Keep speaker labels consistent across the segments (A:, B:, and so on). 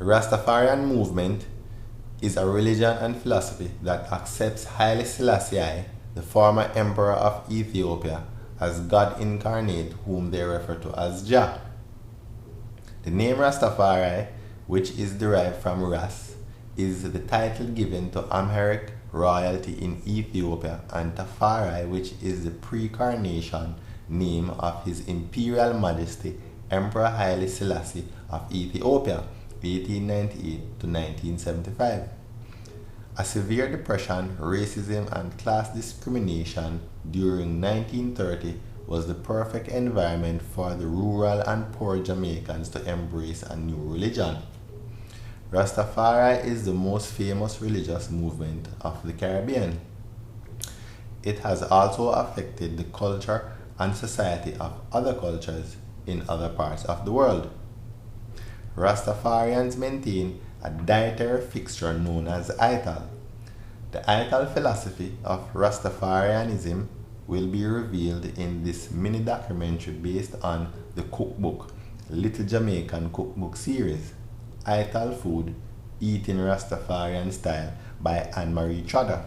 A: The Rastafarian movement is a religion and philosophy that accepts Haile Selassie, the former emperor of Ethiopia, as God incarnate, whom they refer to as Jah. The name Rastafari, which is derived from Ras, is the title given to Amharic royalty in Ethiopia, and Tafari, which is the pre-carnation name of His Imperial Majesty Emperor Haile Selassie of Ethiopia, 1898 to 1975. A severe depression, racism, and class discrimination during 1930 was the perfect environment for the rural and poor Jamaicans to embrace a new religion. Rastafari is the most famous religious movement of the Caribbean. It has also affected the culture and society of other cultures in other parts of the world. Rastafarians maintain a dietary fixture known as Ital. The Ital philosophy of Rastafarianism will be revealed in this mini documentary based on the Cookbook, Little Jamaican Cookbook series, Ital Food, Eating Rastafarian Style by Anne-Marie Trotter.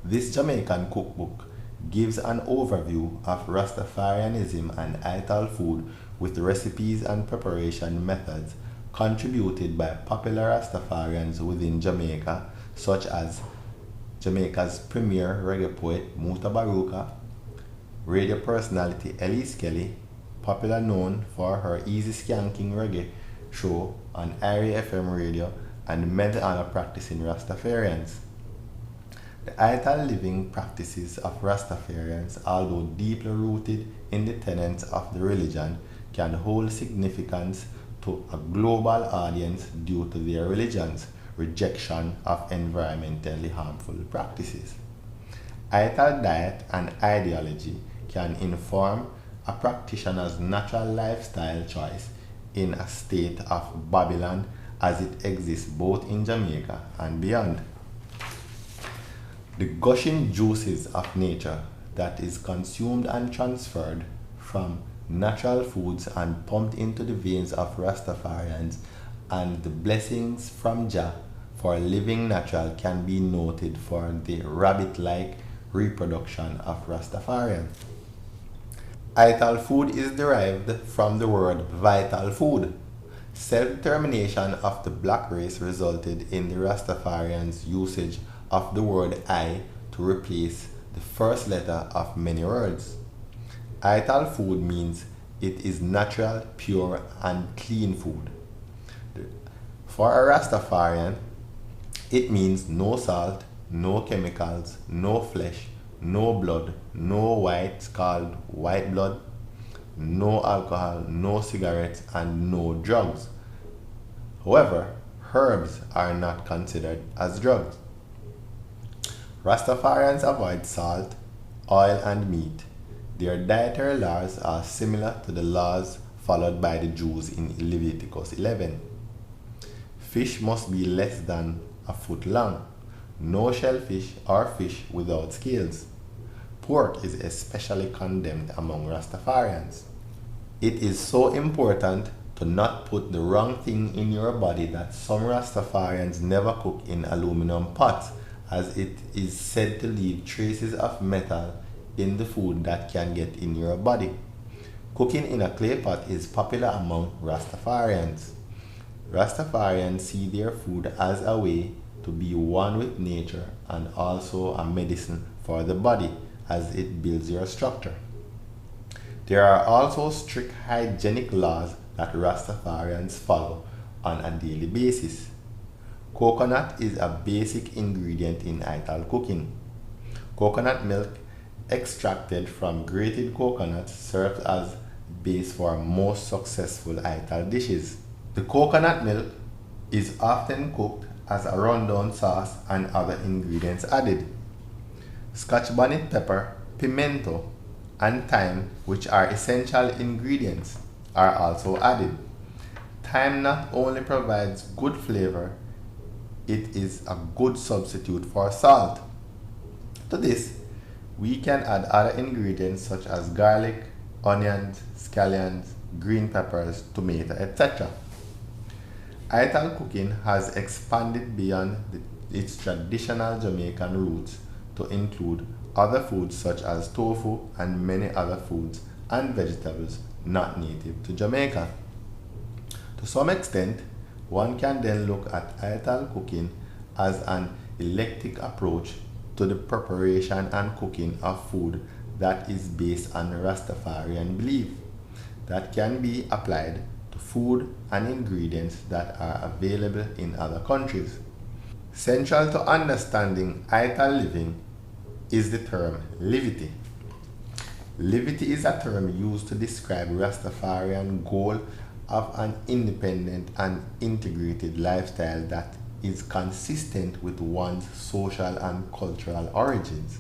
A: This Jamaican cookbook gives an overview of Rastafarianism and Ital food with recipes and preparation methods contributed by popular Rastafarians within Jamaica, such as Jamaica's premier reggae poet Muta Baruka, radio personality Elise Kelly, popular known for her easy skanking reggae show on Airy FM radio, and mental honor practicing Rastafarians. The Ital living practices of Rastafarians, although deeply rooted in the tenets of the religion, can hold significance to a global audience due to their religion's rejection of environmentally harmful practices. Ital diet and ideology can inform a practitioner's natural lifestyle choice in a state of Babylon as it exists both in Jamaica and beyond. The gushing juices of nature that is consumed and transferred from natural foods and pumped into the veins of Rastafarians, and the blessings from Jah for living natural can be noted for the rabbit-like reproduction of Rastafarian. Ital food is derived from the word vital food. Self-determination of the black race resulted in the Rastafarians' usage of the word I to replace the first letter of many words. Ital food means it is natural, pure, and clean food. For a Rastafarian, it means no salt, no chemicals, no flesh, no blood, no whites called white blood, no alcohol, no cigarettes, and no drugs. However, herbs are not considered as drugs. Rastafarians avoid salt, oil, and meat. Their dietary laws are similar to the laws followed by the Jews in Leviticus 11. Fish must be less than a foot long. No shellfish or fish without scales. Pork is especially condemned among Rastafarians. It is so important to not put the wrong thing in your body that some Rastafarians never cook in aluminum pots, as it is said to leave traces of metal in the food that can get in your body. Cooking in a clay pot is popular among Rastafarians. Rastafarians see their food as a way to be one with nature and also a medicine for the body as it builds your structure. There are also strict hygienic laws that Rastafarians follow on a daily basis. Coconut is a basic ingredient in Ital cooking. Coconut milk extracted from grated coconuts serves as base for most successful Ital dishes. The coconut milk is often cooked as a rundown sauce and other ingredients added. Scotch bonnet pepper, pimento, and thyme, which are essential ingredients, are also added. Thyme not only provides good flavor, it is a good substitute for salt. To this, we can add other ingredients such as garlic, onions, scallions, green peppers, tomato, etc. Ital cooking has expanded beyond its traditional Jamaican roots to include other foods such as tofu and many other foods and vegetables not native to Jamaica. To some extent, one can then look at Ital cooking as an eclectic approach to the preparation and cooking of food that is based on Rastafarian belief that can be applied to food and ingredients that are available in other countries. Central to understanding Ital living is the term livity. Livity is a term used to describe Rastafarian goal of an independent and integrated lifestyle that is consistent with one's social and cultural origins.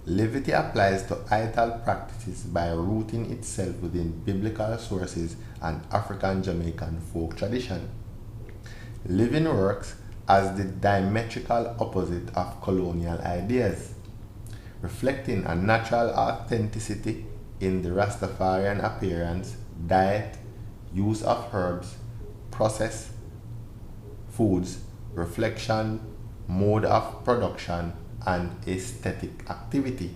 A: Levity applies to Ital practices by rooting itself within biblical sources and African Jamaican folk tradition. Living works as the diametrical opposite of colonial ideas, reflecting a natural authenticity in the Rastafarian appearance, diet, use of herbs, processed foods, reflection, mode of production, and aesthetic activity.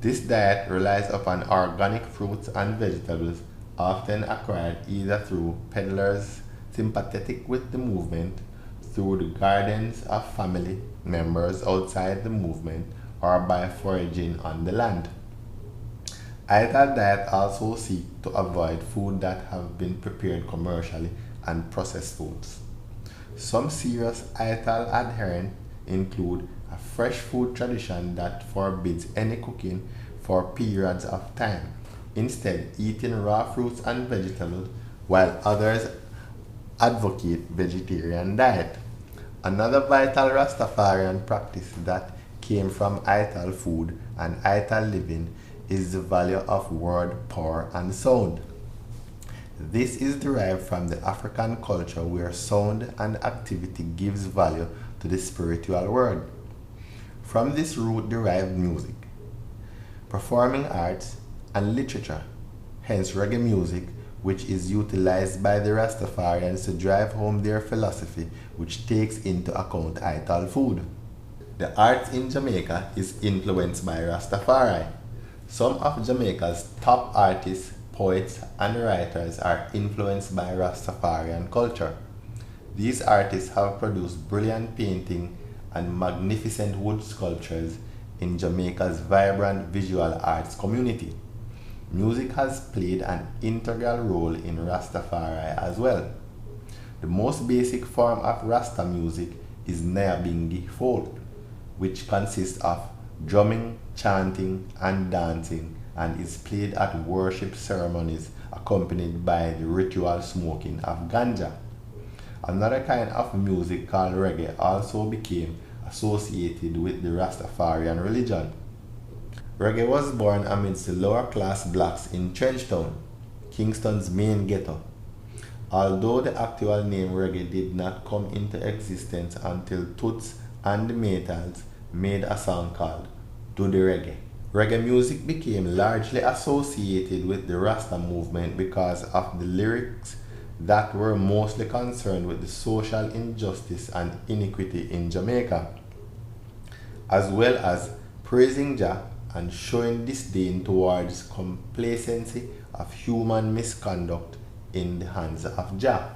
A: This diet relies upon organic fruits and vegetables, often acquired either through peddlers sympathetic with the movement, through the gardens of family members outside the movement, or by foraging on the land. Either diet also seek to avoid food that have been prepared commercially and processed foods. Some serious Ital adherents include a fresh food tradition that forbids any cooking for periods of time, instead eating raw fruits and vegetables, while others advocate vegetarian diet. Another vital Rastafarian practice that came from Ital food and Ital living is the value of word, power, and sound. This is derived from the African culture where sound and activity gives value to the spiritual world. From this root derived music, performing arts, and literature, hence reggae music, which is utilized by the Rastafarians to drive home their philosophy, which takes into account Ital food. The arts in Jamaica is influenced by Rastafari. Some of Jamaica's top artists, poets, and writers are influenced by Rastafarian culture. These artists have produced brilliant painting and magnificent wood sculptures in Jamaica's vibrant visual arts community. Music has played an integral role in Rastafari as well. The most basic form of Rasta music is Nyabingi folk, which consists of drumming, chanting, and dancing, and is played at worship ceremonies accompanied by the ritual smoking of ganja. Another kind of music called reggae also became associated with the Rastafarian religion. Reggae was born amidst the lower class blacks in Trenchtown, Kingston's main ghetto. Although the actual name reggae did not come into existence until Toots and the Maytals made a song called Do the Reggae. Reggae music became largely associated with the Rasta movement because of the lyrics that were mostly concerned with the social injustice and inequity in Jamaica, as well as praising Jah and showing disdain towards complacency of human misconduct in the hands of Jah.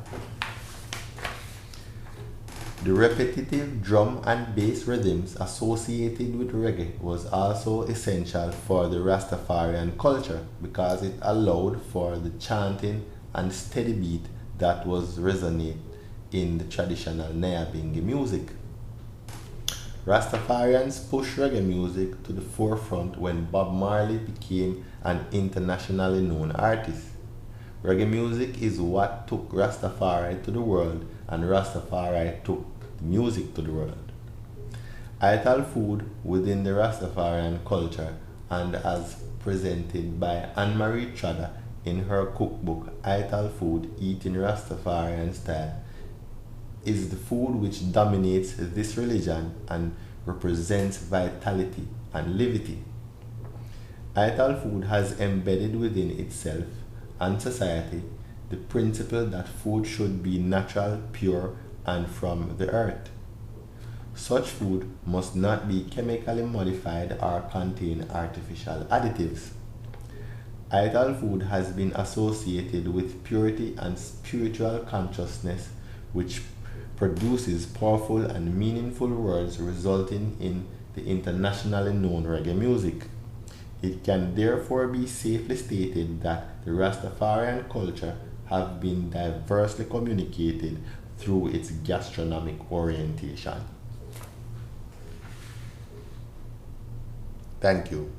A: The repetitive drum and bass rhythms associated with reggae was also essential for the Rastafarian culture because it allowed for the chanting and steady beat that was resonate in the traditional Nyabingi music. Rastafarians pushed reggae music to the forefront when Bob Marley became an internationally known artist. Reggae music is what took Rastafari to the world, and Rastafari took the music to the world. Ital food within the Rastafarian culture, and as presented by Anne-Marie Trotter in her cookbook Ital Food Eating Rastafarian Style, is the food which dominates this religion and represents vitality and levity. Ital food has embedded within itself and society the principle that food should be natural, pure, and from the earth. Such food must not be chemically modified or contain artificial additives. Ital food has been associated with purity and spiritual consciousness, which produces powerful and meaningful words resulting in the internationally known reggae music. It can therefore be safely stated that the Rastafarian culture have been diversely communicated through its gastronomic orientation. Thank you.